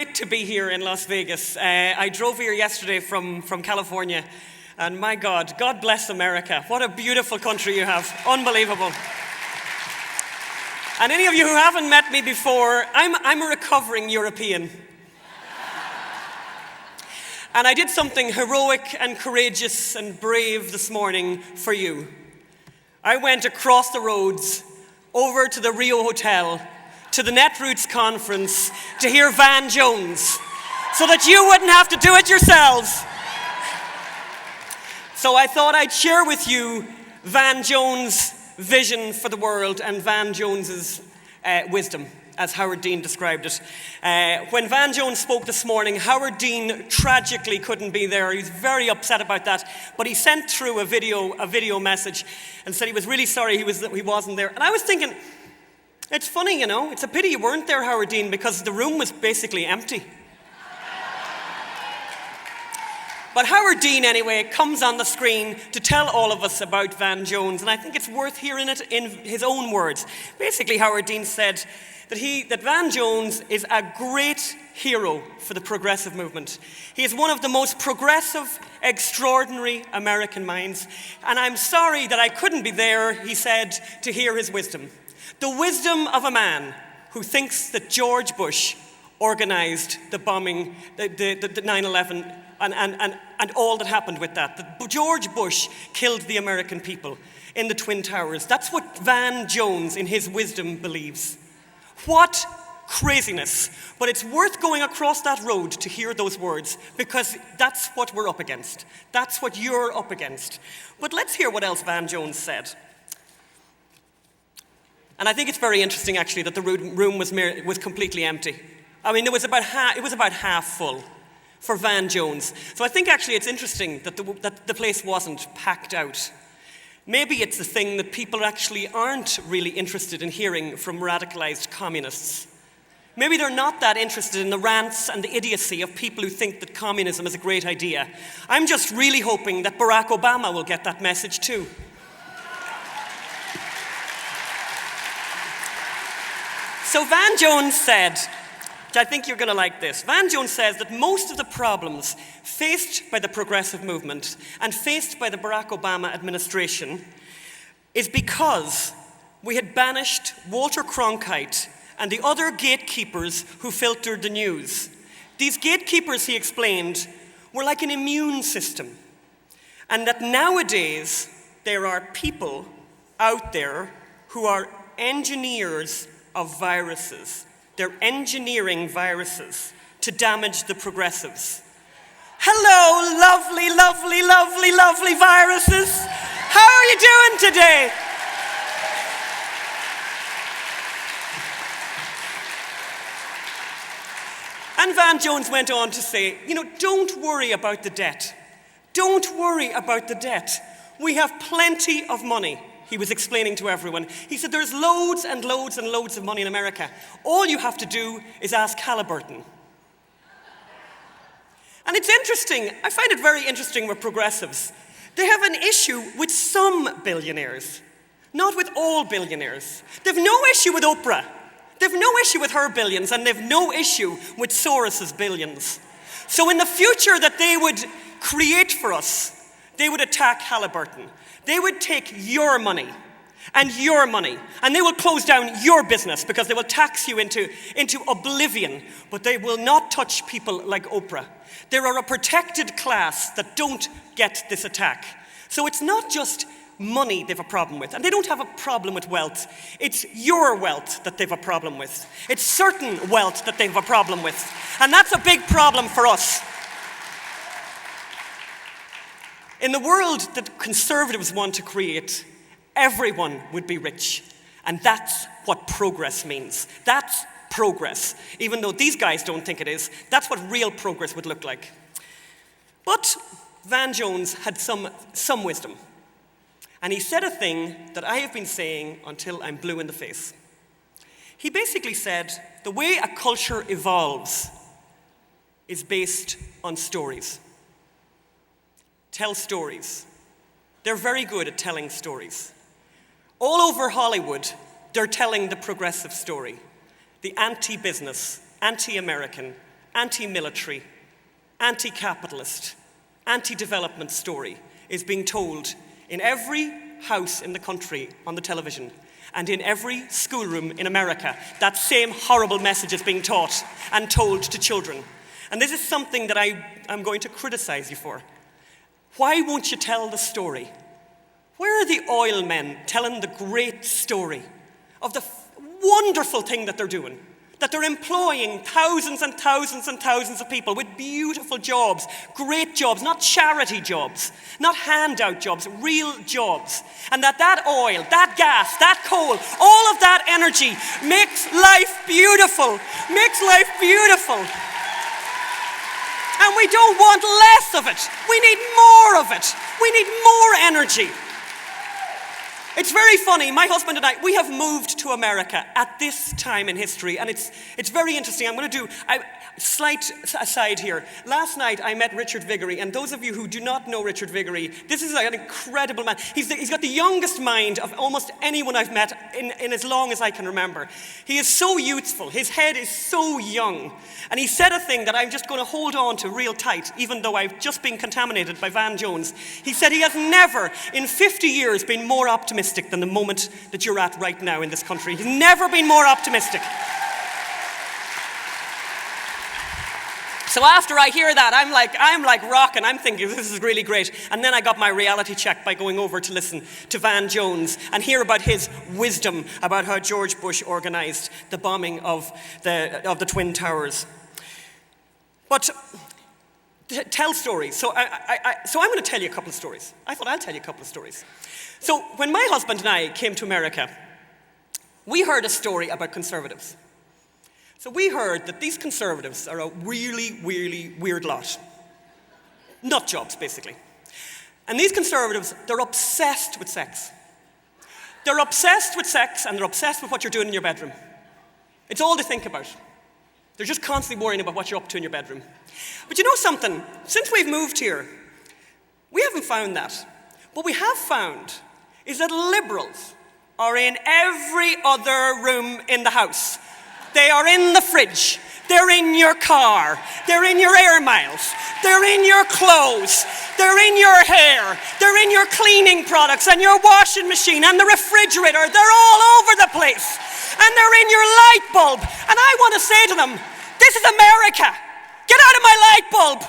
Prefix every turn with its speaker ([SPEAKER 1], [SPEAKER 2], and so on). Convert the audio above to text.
[SPEAKER 1] Great to be here in Las Vegas. I drove here yesterday from California, and my God, God bless America. What a beautiful country you have. Unbelievable. And any of you who haven't met me before, I'm a recovering European. And I did something heroic and courageous and brave this morning for you. I went across the roads, over to the Rio Hotel, to the Netroots conference to hear Van Jones, so that you wouldn't have to do it yourselves. So I thought I'd share with you Van Jones' vision for the world and Van Jones's wisdom, as Howard Dean described it. When Van Jones spoke this morning, Howard Dean tragically couldn't be there. He was very upset about that, but he sent through a video message and said he was really sorry he wasn't there. And I was thinking, it's funny, you know, it's a pity you weren't there, Howard Dean, because the room was basically empty. But Howard Dean, anyway, comes on the screen to tell all of us about Van Jones, and I think it's worth hearing it in his own words. Basically, Howard Dean said that Van Jones is a great hero for the progressive movement. He is one of the most progressive, extraordinary American minds, and I'm sorry that I couldn't be there, he said, to hear his wisdom. The wisdom of a man who thinks that George Bush organized the bombing, the 9/11, and all that happened with that. That George Bush killed the American people in the Twin Towers. That's what Van Jones, in his wisdom, believes. What craziness. But it's worth going across that road to hear those words, because that's what we're up against. That's what you're up against. But let's hear what else Van Jones said. And I think it's very interesting, actually, that the room was completely empty. I mean, it was about half full for Van Jones. So I think, actually, it's interesting that the place wasn't packed out. Maybe it's the thing that people actually aren't really interested in hearing from radicalized communists. Maybe they're not that interested in the rants and the idiocy of people who think that communism is a great idea. I'm just really hoping that Barack Obama will get that message too. So Van Jones said, which I think you're going to like this, Van Jones says that most of the problems faced by the progressive movement and faced by the Barack Obama administration is because we had banished Walter Cronkite and the other gatekeepers who filtered the news. These gatekeepers, he explained, were like an immune system, and that nowadays there are people out there who are engineers of viruses. They're engineering viruses to damage the progressives. Hello, lovely, lovely, lovely, lovely viruses. How are you doing today? And Van Jones went on to say, don't worry about the debt. Don't worry about the debt. We have plenty of money. He was explaining to everyone. He said, there's loads and loads and loads of money in America. All you have to do is ask Halliburton. And it's interesting. I find it very interesting with progressives. They have an issue with some billionaires, not with all billionaires. They've no issue with Oprah. They've no issue with her billions, and they've no issue with Soros's billions. So in the future that they would create for us, they would attack Halliburton. They would take your money, and they will close down your business because they will tax you into oblivion, but they will not touch people like Oprah. There are a protected class that don't get this attack. So it's not just money they've a problem with, and they don't have a problem with wealth. It's your wealth that they've a problem with. It's certain wealth that they've a problem with, and that's a big problem for us. In the world that conservatives want to create, everyone would be rich. And that's what progress means. That's progress. Even though these guys don't think it is, that's what real progress would look like. But Van Jones had some wisdom. And he said a thing that I have been saying until I'm blue in the face. He basically said, the way a culture evolves is based on stories. Tell stories. They're very good at telling stories. All over Hollywood, they're telling the progressive story, the anti-business, anti-American, anti-military, anti-capitalist, anti-development story is being told in every house in the country on the television and in every schoolroom in America. That same horrible message is being taught and told to children. And this is something that I'm going to criticize you for. Why won't you tell the story? Where are the oil men telling the great story of the wonderful thing that they're doing? That they're employing thousands and thousands and thousands of people with beautiful jobs, great jobs, not charity jobs, not handout jobs, real jobs. And that oil, that gas, that coal, all of that energy makes life beautiful, makes life beautiful. And we don't want less of it. We need more of it. We need more energy. It's very funny, my husband and I, we have moved to America at this time in history, and it's very interesting. I'm going to do a slight aside here. Last night I met Richard Viguerie, and those of you who do not know Richard Viguerie, this is an incredible man. He's got the youngest mind of almost anyone I've met in as long as I can remember. He is so youthful, his head is so young, and he said a thing that I'm just going to hold on to real tight, even though I've just been contaminated by Van Jones. He said he has never in 50 years been more optimistic than the moment that you're at right now in this country. He's never been more optimistic. So after I hear that, I'm like rocking. I'm thinking, this is really great. And then I got my reality check by going over to listen to Van Jones and hear about his wisdom about how George Bush organized the bombing of the Twin Towers. But tell stories. So I'm going to tell you a couple of stories. I thought I'll tell you a couple of stories. So when my husband and I came to America, we heard a story about conservatives. So we heard that these conservatives are a really, really weird lot. Nut jobs, basically. And these conservatives, they're obsessed with sex. They're obsessed with sex, and they're obsessed with what you're doing in your bedroom. It's all they think about. They're just constantly worrying about what you're up to in your bedroom. But you know something? Since we've moved here, we haven't found that. What we have found is that liberals are in every other room in the house. They are in the fridge. They're in your car. They're in your air miles. They're in your clothes. They're in your hair. They're in your cleaning products and your washing machine and the refrigerator. They're all over the place. And they're in your light bulb. And I want to say to them, this is America. Get out of my light bulb.